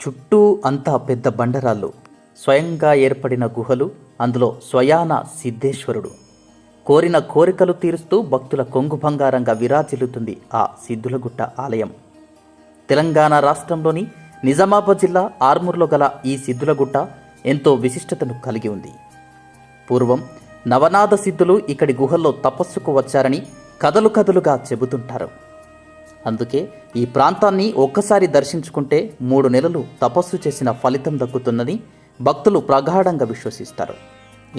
చుట్టూ అంతా పెద్ద బండరాళ్ళు, స్వయంగా ఏర్పడిన గుహలు, అందులో స్వయాన సిద్ధేశ్వరుడు. కోరిన కోరికలు తీరుస్తూ భక్తుల కొంగు బంగారంగా విరాజిల్లుతుంది ఆ సిద్ధులగుట్ట ఆలయం. తెలంగాణ రాష్ట్రంలోని నిజామాబాద్ జిల్లా ఆర్మూర్లో గల ఈ సిద్ధులగుట్ట ఎంతో విశిష్టతను కలిగి ఉంది. పూర్వం నవనాథ సిద్ధులు ఇక్కడి గుహల్లో తపస్సుకు వచ్చారని కథలుగా చెబుతుంటారు. అందుకే ఈ ప్రాంతాన్ని ఒక్కసారి దర్శించుకుంటే 3 నెలలు తపస్సు చేసిన ఫలితం దక్కుతుందని భక్తులు ప్రగాఢంగా విశ్వసిస్తారు.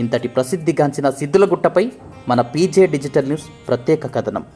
ఇంతటి ప్రసిద్ధిగాంచిన సిద్ధులగుట్టపై మన పీజే డిజిటల్ న్యూస్ ప్రత్యేక కథనం.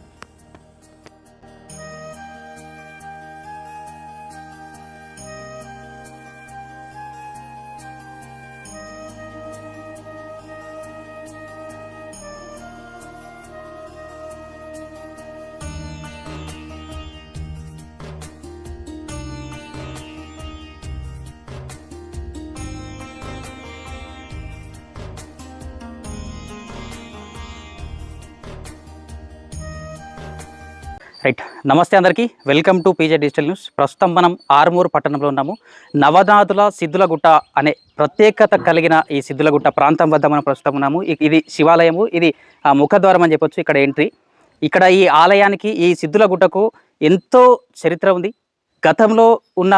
రైట్, నమస్తే అందరికీ, welcome to PJ digital news. ప్రస్తుతం మనం ఆర్మూర్ పట్టణంలో ఉన్నాము. నవనాథుల సిద్ధులగుట్ట అనే ప్రత్యేకత కలిగిన ఈ సిద్ధులగుట్ట ప్రాంతం వద్ద మనం ప్రస్తుతం ఉన్నాము. ఇది శివాలయము, ఇది ముఖద్వారం అని చెప్పొచ్చు. ఇక్కడ ఎంట్రీ. ఇక్కడ ఈ ఆలయానికి, ఈ సిద్ధులగుట్టకు ఎంతో చరిత్ర ఉంది. గతంలో ఉన్న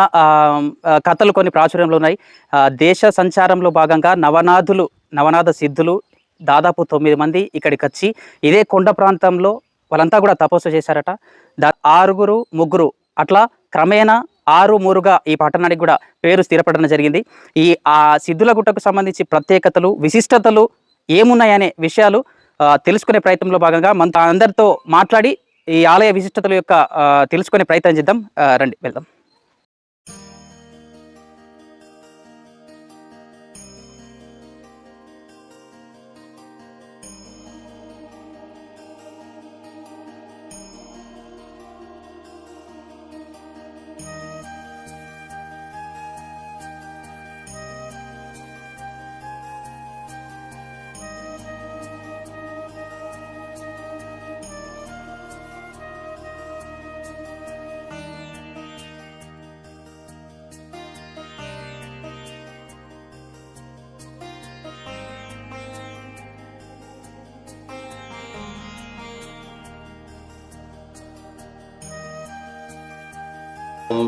కథలు కొన్ని ప్రాచుర్యంలో ఉన్నాయి. దేశ సంచారంలో భాగంగా నవనాథ సిద్ధులు దాదాపు 9 మంది ఇక్కడికి వచ్చి ఇదే కొండ ప్రాంతంలో వాళ్ళంతా కూడా తపస్సు చేశారట. 6, 3 అట్లా క్రమేణా 6-3గా ఈ పట్టణానికి కూడా పేరు స్థిరపడడం జరిగింది. ఈ సిద్ధులగుట్టకు సంబంధించి ప్రత్యేకతలు, విశిష్టతలు ఏమున్నాయనే విషయాలు తెలుసుకునే ప్రయత్నంలో భాగంగా మన అందరితో మాట్లాడి ఈ ఆలయ విశిష్టతల యొక్క తెలుసుకునే ప్రయత్నం చేద్దాం. రండి, వెళ్దాం.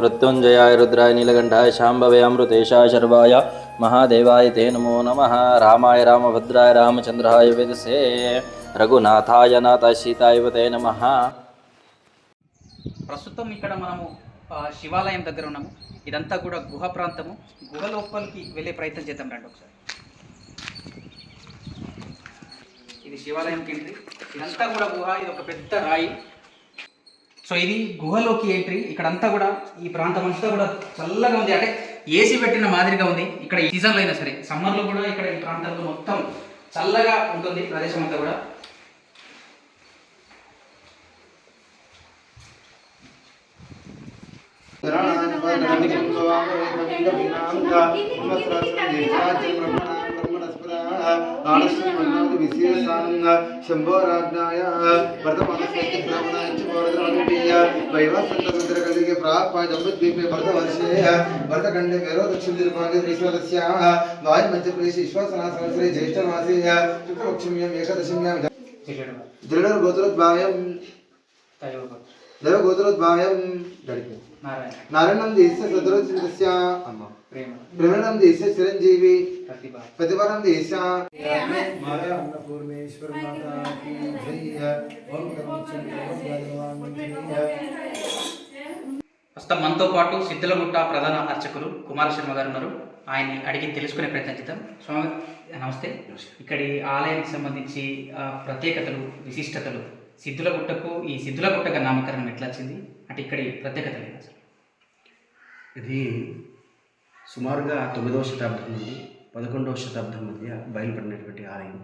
मृत्युंजयाय रुद्राय नीलकंठाय शांभवे अमृतेशाय शर्वाय महादेवाय ते नमो नमः। रामाय रामभद्राय रामचंद्राय वेदसे रघुनाथाय नाथाय सीताय ते नमः। ప్రస్తుతం ఇక్కడ మనము శివాలయం దగ్గర ఉన్నాము. ఇదంతా కూడా గుహ ప్రాంతము. గుహ లోపలికి వెళ్ళే ప్రయత్నం చేద్దాం. రండి ఒకసారి. ఇది శివాలయంకి ఎంట్రీ. ఇదంతా కూడా గుహ. ఇది ఒక పెద్ద రాయి. సో ఇది గుహలోకి ఎంట్రీ. ఇక్కడంతా కూడా ఈ ప్రాంతం అంతా కూడా చల్లగా ఉంది. అంటే ఏసీ పెట్టిన మాదిరిగా ఉంది. ఇక్కడ ఈ సీజన్లో అయినా సరే, సమ్మర్లో కూడా ఇక్కడ ఈ ప్రాంతంలో మొత్తం చల్లగా ఉంటుంది ప్రదేశం అంతా కూడా. शंभोराज्ञाय वैवासंतरुद्रकलिगे प्राप्य जम्बुद्वीपे भरतवर्षे भरतखण्डे मेरो दक्षिणदिग्भागे श्रीश्वरस्याः वायुमध्यप्रदेशे विश्वासनासंवत्सरे ज्येष्ठमासे शुक्लपक्षम्याम् एकदशम्यां दृढगोत्रोद्भायं दैवगोत्रोद्भायं नारायणं देशस्य सदृशस्य प्रेमणं देशस्य चिरंजीवी प्रतिभानं देशस्य माता अन्नपूर्णेश्वर माता की जय। ओम ప్రస్తుతం మనతో పాటు సిద్ధులగుట్ట ప్రధాన అర్చకులు కుమార శర్మ గారు ఉన్నారు. ఆయన్ని అడిగి తెలుసుకునే ప్రయత్నం చేద్దాం. స్వామి నమస్తే. ఇక్కడి ఆలయానికి సంబంధించి ప్రత్యేకతలు, విశిష్టతలు, సిద్ధులగుట్టకు ఈ సిద్ధులగుట్టగా నామకరణం ఎట్లా వచ్చింది, అంటే ఇక్కడి ప్రత్యేకత లేదు అసలు? ఇది సుమారుగా 9వ శతాబ్దం నుండి 11వ శతాబ్దం మధ్య బయలుపడినటువంటి ఆలయం.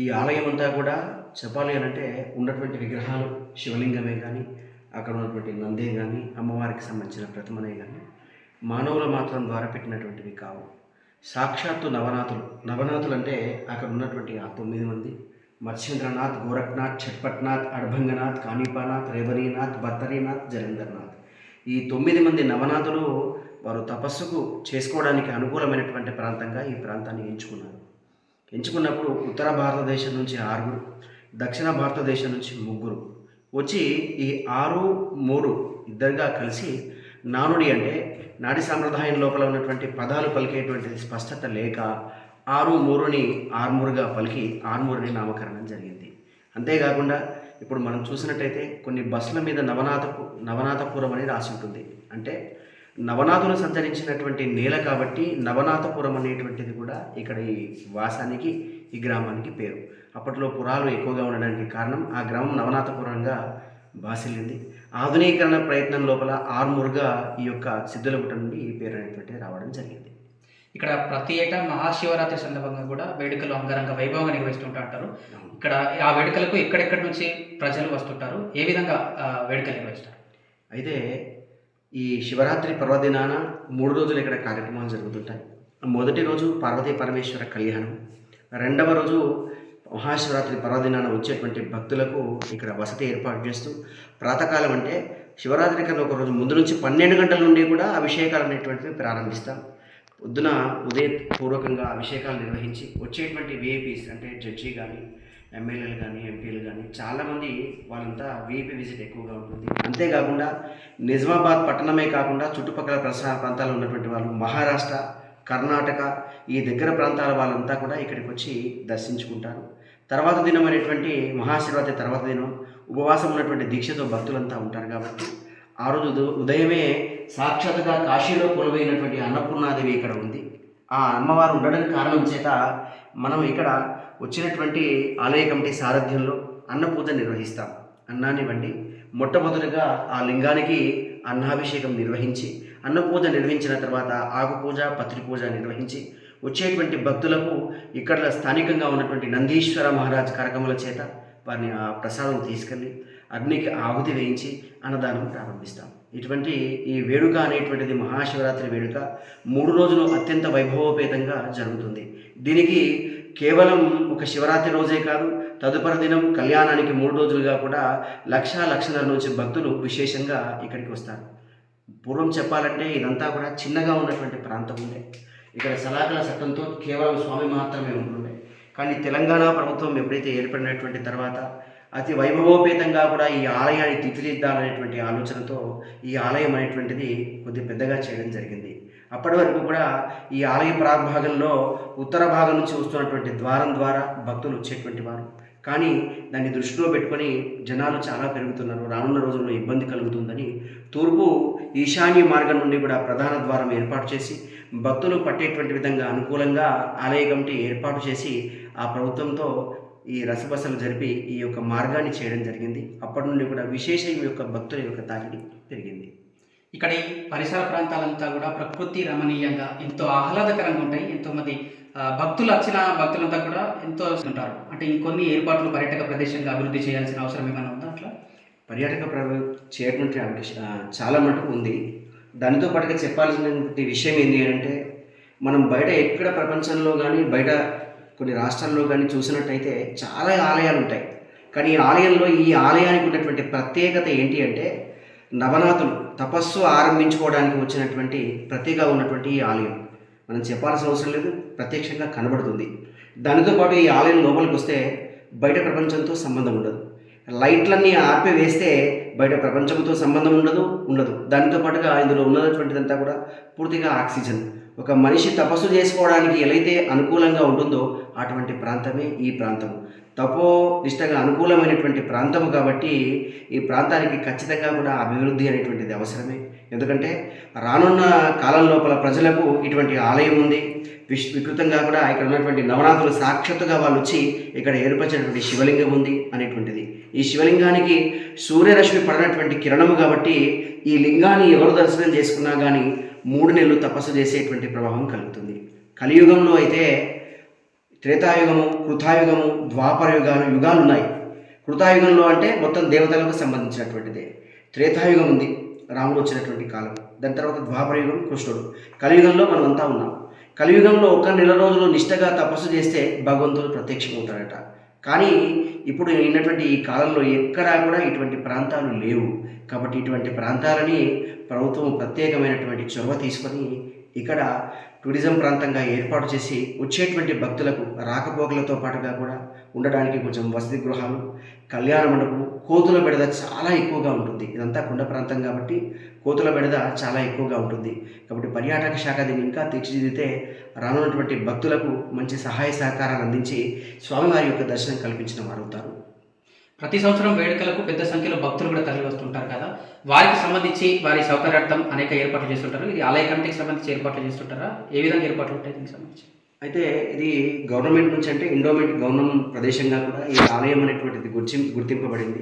ఈ ఆలయం అంతా కూడా చెప్పాలి అంటే ఉన్నటువంటి విగ్రహాలు శివలింగమే కానీ, అక్కడ ఉన్నటువంటి నందే కానీ, అమ్మవారికి సంబంధించిన ప్రతిమనే కానీ మానవుల మాత్రం ద్వారా పెట్టినటువంటివి కావు. సాక్షాత్తు నవనాథులు అంటే అక్కడ ఉన్నటువంటి ఆ 9 మంది మత్స్యేంద్రనాథ్, గోరఖ్నాథ్, ఛట్పట్నాథ్, అడ్భంగనాథ్, కాణిపానాథ్, రేవరీనాథ్, బత్తరీనాథ్, జలేంద్రనాథ్, ఈ 9 మంది నవనాథులు వారు తపస్సుకు చేసుకోవడానికి అనుకూలమైనటువంటి ప్రాంతంగా ఈ ప్రాంతాన్ని ఎంచుకున్నప్పుడు ఉత్తర భారతదేశం నుంచి 6, దక్షిణ భారతదేశం నుంచి 3 వచ్చి ఈ 6, 3 ఇద్దరుగా కలిసి నానుడి అంటే నాడి సాంప్రదాయం లోపల ఉన్నటువంటి పదాలు పలికేటువంటి స్పష్టత లేక 6, 3ని ఆర్మూరుగా పలికి ఆర్మూరుని నామకరణం జరిగింది. అంతేకాకుండా ఇప్పుడు మనం చూసినట్టయితే కొన్ని బస్సుల మీద నవనాథపురం అని రాసి ఉంటుంది. అంటే నవనాథులు సంచరించినటువంటి నేల కాబట్టి నవనాథపురం అనేటువంటిది కూడా ఇక్కడ ఈ వాసానికి, ఈ గ్రామానికి పేరు. అప్పట్లో పురాలు ఎక్కువగా ఉండడానికి కారణం ఆ గ్రామం నవనాథపురంగా బాసిల్లింది. ఆధునీకరణ ప్రయత్నం లోపల ఆర్మూరుగా ఈ యొక్క సిద్ధులగుట్ట నుండి ఈ పేరు అనేటువంటిది రావడం జరిగింది. ఇక్కడ ప్రతి ఏటా మహాశివరాత్రి సందర్భంగా కూడా వేడుకలు అంగరంగ వైభవంగా నిర్వహిస్తుంటారు. ఇక్కడ ఆ వేడుకలకు ఎక్కడెక్కడి నుంచి ప్రజలు వస్తుంటారు, ఏ విధంగా వేడుకలు నిర్వహిస్తారు? అయితే ఈ శివరాత్రి పర్వదినాన 3 రోజులు ఇక్కడ కార్యక్రమాలు జరుగుతుంటాయి. మొదటి రోజు పార్వతీ పరమేశ్వర కళ్యాణం, రెండవ రోజు మహాశివరాత్రి పర్వదినాన వచ్చేటువంటి భక్తులకు ఇక్కడ వసతి ఏర్పాటు చేస్తూ ప్రాతకాలం అంటే శివరాత్రి కన్నా ఒక రోజు ముందు నుంచి 12 గంటల నుండి కూడా అభిషేకాలు అనేటువంటివి ప్రారంభిస్తాం. పొద్దున ఉదయపూర్వకంగా అభిషేకాలు నిర్వహించి వచ్చేటువంటి విఐపీస్ అంటే జడ్జి కానీ, ఎమ్మెల్యేలు కానీ, ఎంపీలు కానీ చాలామంది వాళ్ళంతా విఐపీ విజిట్ ఎక్కువగా ఉంటుంది. అంతేకాకుండా నిజామాబాద్ పట్టణమే కాకుండా చుట్టుపక్కల ప్రాంతాల్లో ఉన్నటువంటి వాళ్ళు మహారాష్ట్ర, కర్ణాటక ఈ దగ్గర ప్రాంతాల వాళ్ళంతా కూడా ఇక్కడికి వచ్చి దర్శించుకుంటారు. తర్వాత దినం అనేటువంటి మహాశివరాత్రి తర్వాత దినం ఉపవాసం ఉన్నటువంటి దీక్షతో భక్తులంతా ఉంటారు కాబట్టి ఆ రోజు ఉదయమే సాక్షాత్గా కాశీలో కొలువైనటువంటి అన్నపూర్ణాదేవి ఇక్కడ ఉంది. ఆ అమ్మవారు ఉండడానికి కారణం చేత మనం ఇక్కడ వచ్చినటువంటి ఆలయ కమిటీ సారథ్యంలో అన్న పూజ నిర్వహిస్తాం. అన్నాన్ని వండి మొట్టమొదటిగా ఆ లింగానికి అన్నాభిషేకం నిర్వహించి అన్నపూజ నిర్వహించిన తర్వాత ఆకు పూజ, పత్రి పూజ నిర్వహించి వచ్చేటువంటి భక్తులకు ఇక్కడ స్థానికంగా ఉన్నటువంటి నందీశ్వర మహారాజ్ కరకముల చేత వారిని ఆ ప్రసాదం తీసుకెళ్ళి అగ్నికి ఆహుతి వేయించి అన్నదానం ప్రారంభిస్తాం. ఇటువంటి ఈ వేడుక అనేటువంటిది మహాశివరాత్రి వేడుక 3 రోజులు అత్యంత వైభవోపేతంగా జరుగుతుంది. దీనికి కేవలం ఒక శివరాత్రి రోజే కాదు, తదుపరి దినం కళ్యాణానికి 3 రోజులుగా కూడా 1,00,000 నుంచి భక్తులు విశేషంగా ఇక్కడికి వస్తారు. పూర్వం చెప్పాలంటే ఇదంతా కూడా చిన్నగా ఉన్నటువంటి ప్రాంతం ఉండే. ఇక్కడ సలాకల చట్టంతో కేవలం స్వామి మాత్రమే ఉంటుండే. కానీ తెలంగాణ ప్రభుత్వం ఎప్పుడైతే ఏర్పడినటువంటి తర్వాత అతి వైభవోపేతంగా కూడా ఈ ఆలయాన్ని తీర్చిదిద్దాలనేటువంటి ఆలోచనతో ఈ ఆలయం అనేటువంటిది కొద్ది పెద్దగా చేయడం జరిగింది. అప్పటి వరకు కూడా ఈ ఆలయ ప్రాభాగంలో ఉత్తర భాగం నుంచి వస్తున్నటువంటి ద్వారం ద్వారా భక్తులు వచ్చేటువంటి వారు. కానీ దాన్ని దృష్టిలో పెట్టుకొని జనాలు చాలా పెరుగుతున్నారు, రానున్న రోజుల్లో ఇబ్బంది కలుగుతుందని తూర్పు ఈశాన్య మార్గం నుండి కూడా ప్రధాన ద్వారం ఏర్పాటు చేసి భక్తులు పట్టేటువంటి విధంగా అనుకూలంగా ఆలయ కమిటీ ఏర్పాటు చేసి ఆ ప్రభుత్వంతో ఈ రసబసలు జరిపి ఈ యొక్క మార్గాన్ని చేయడం జరిగింది. అప్పటి నుండి కూడా విశేషం ఈ యొక్క భక్తుల యొక్క తాకిడి పెరిగింది. ఇక్కడ ఈ పరిసర ప్రాంతాలంతా కూడా ప్రకృతి రమణీయంగా ఎంతో ఆహ్లాదకరంగా ఉంటాయి. ఎంతోమంది భక్తులంతా కూడా ఎంతో ఉంటారు. అంటే ఇంకొన్ని ఏర్పాట్లు పర్యాటక ప్రదేశంగా అభివృద్ధి చేయాల్సిన అవసరం ఏమైనా ఉందా? అట్లా చేయటువంటి చాలా మటుకు ఉంది. దానితో పాటుగా చెప్పాల్సినటువంటి విషయం ఏంటి అంటే మనం బయట ఎక్కడ ప్రపంచంలో కానీ బయట కొన్ని రాష్ట్రాల్లో కానీ చూసినట్టయితే చాలా ఆలయాలు ఉంటాయి. కానీ ఈ ఆలయానికి ఉన్నటువంటి ప్రత్యేకత ఏంటి అంటే నవనాథులు తపస్సు ఆరంభించుకోవడానికి వచ్చినటువంటి ప్రత్యేకంగా ఉన్నటువంటి ఈ ఆలయం మనం చెప్పాల్సిన అవసరం లేదు, ప్రత్యక్షంగా కనబడుతుంది. దానితో పాటు ఈ ఆలయం లోపలికి వస్తే బయట ప్రపంచంతో సంబంధం ఉండదు. లైట్లన్నీ ఆర్పి వేస్తే బయట ప్రపంచంతో సంబంధం ఉండదు. దానితో పాటుగా ఇందులో ఉన్నటువంటిదంతా కూడా పూర్తిగా ఆక్సిజన్. ఒక మనిషి తపస్సు చేసుకోవడానికి ఎలైతే అనుకూలంగా ఉంటుందో అటువంటి ప్రాంతమే ఈ ప్రాంతం. తపోనిష్టగా అనుకూలమైనటువంటి ప్రాంతము కాబట్టి ఈ ప్రాంతానికి ఖచ్చితంగా కూడా అభివృద్ధి అనేటువంటిది అవసరమే. ఎందుకంటే రానున్న కాలం లోపల ప్రజలకు ఇటువంటి ఆలయం ఉంది, వికృతంగా కూడా ఇక్కడ ఉన్నటువంటి నవనాథులు సాక్షాత్తుగా వాళ్ళు వచ్చి ఇక్కడ ఏర్పరిచినటువంటి శివలింగం ఉంది అనేటువంటిది. ఈ శివలింగానికి సూర్యరశ్మి పడినటువంటి కిరణము కాబట్టి ఈ లింగాన్ని ఎవరు దర్శనం చేసుకున్నా కానీ 3 నెలలు తపస్సు చేసేటువంటి ప్రభావం కలుగుతుంది. కలియుగంలో అయితే త్రేతాయుగము, కృతాయుగము, ద్వాపర యుగాలు ఉన్నాయి. కృతాయుగంలో అంటే మొత్తం దేవతలకు సంబంధించినటువంటిదే. త్రేతాయుగం ఉంది, రాముడు వచ్చినటువంటి కాలం. దాని తర్వాత ద్వాపర యుగం, కృష్ణుడు. కలియుగంలో మనమంతా ఉన్నాం. కలియుగంలో 1 నెల రోజులు నిష్టగా తపస్సు చేస్తే భగవంతుడు ప్రత్యక్షమవుతాడట. కానీ ఇప్పుడు ఉన్నటువంటి ఈ కాలంలో ఎక్కడా కూడా ఇటువంటి ప్రాంతాలు లేవు. కాబట్టి ఇటువంటి ప్రాంతాలని ప్రభుత్వం ప్రత్యేకమైనటువంటి చొరవ తీసుకొని ఇక్కడ టూరిజం ప్రాంతంగా ఏర్పాటు చేసి వచ్చేటువంటి భక్తులకు రాకపోకలతో పాటుగా కూడా ఉండడానికి కొంచెం వసతి గృహాలు, కళ్యాణ మండపం, కోతుల బెడద చాలా ఎక్కువగా ఉంటుంది. ఇదంతా కొండ ప్రాంతం కాబట్టి కోతుల బెడద చాలా ఎక్కువగా ఉంటుంది. కాబట్టి పర్యాటక శాఖ దీన్ని ఇంకా తీర్చిదిద్దితే రానున్నటువంటి భక్తులకు మంచి సహాయ సహకారాలు అందించి స్వామివారి యొక్క దర్శనం కల్పించిన వారు అవుతారు. ప్రతి సంవత్సరం వేడుకలకు పెద్ద సంఖ్యలో భక్తులు కూడా తరలి వస్తుంటారు కదా, వారికి సంబంధించి వారి సౌకర్యార్థం అనేక ఏర్పాట్లు చేస్తుంటారు. ఇది ఆలయ కమిటీకి సంబంధించి ఏర్పాట్లు చేస్తుంటారా? ఏ విధంగా ఏర్పాట్లు ఉంటాయి దీనికి సంబంధించి? అయితే ఇది గవర్నమెంట్ నుంచి అంటే ఎండోమెంట్ గవర్నమెంట్ ప్రదేశంగా కూడా ఈ ఆలయం అనేటువంటిది గుర్తింపబడింది.